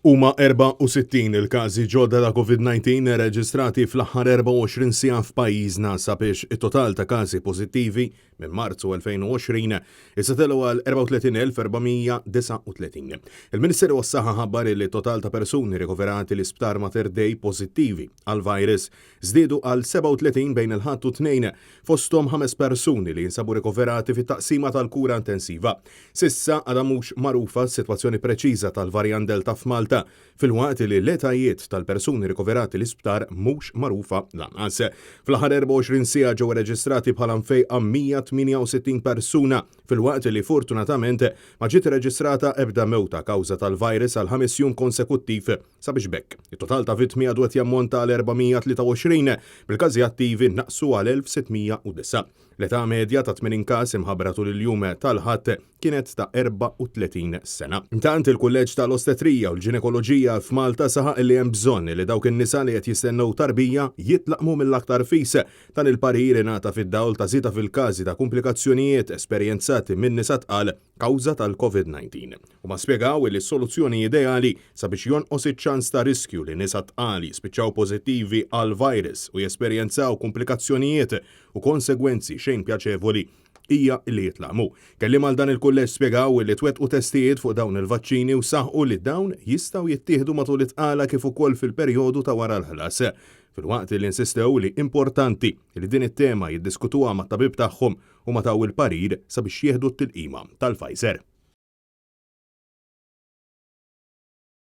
Huma 64 il-każi ġodda ta' COVID-19 reġistrati fl-aħħar 24 siegħa f'pajjiżna sabiex it-total ta' każi pożittivi minn Marzu 2020 isatelu għal 34,439. Il-Ministeru għas-Saħħa ħabbar li total ta' persuni rikoverati l-isptar Mater Dei pożittivi għal-virus żdiedu għal 37 bejn il-ħadd u tnejn fosthom 5 persuni li jinsabu rikoverati fit-taqsima tal-kura intensiva. Sissa għadha mhux magħrufa s-sitwazzjoni preċiża tal-varjant Delta f'Malta fil-waqt li l-etajiet tal-persuni rikoverati l-isptar mhux magħrufa lanqas. Fl-aħħar 24 siegħa ġew reġistrati bħala mfejqa 168 persuna fil-waqt li fortunatament ma ġiet reġistrata ebda mewta kawża tal-virus għal 5 jum konsekuttiv sabiex bekk. Il-total ta' vittmi għadu qed jammonta għal 423 bil-każi attivi naqsu għal 1609. L-età medja ta' 80 każ imħabbra tul il-jum tal-ħadd kienet ta' 34 sena. Intant il-Kulleġġ tal-Ostetrija u l-Ġinekoloġija f'Malta saħaq li hemm bżonn li dawk in-nisa li qed jistennew tarbija jitlaqmu mill-aktar fis dan il-parir ingħata fid-dawl ta' żieda fil-każi ta' komplikazzjonijiet esperjenzati minn nisa tqal kawża tal-COVID-19. Huma spjegaw li s-soluzzjoni ideali sabiex jonqos iċ-ċans ta' riskju li nisa tqal jispiċċaw pożittivi għall-virus u jesperjenzaw komplikazzjonijiet u konsegwenzi xejn pjaċevoli hija li jitlaqmu. Kellim għal dan il-kulleġġ spjegaw li twettqu testijiet fuq dawn il-vaċċini u saħħu li dawn jistgħu jittieħdu matul it-tqala kif ukoll fil-perjodu ta' wara l-ħlas. Fil-waqt li insistew li importanti li din it-tema jiddiskutuha mat-tabib tagħhom u ma taw il-parir sabiex jieħdu t-tilqima tal-Pfizer.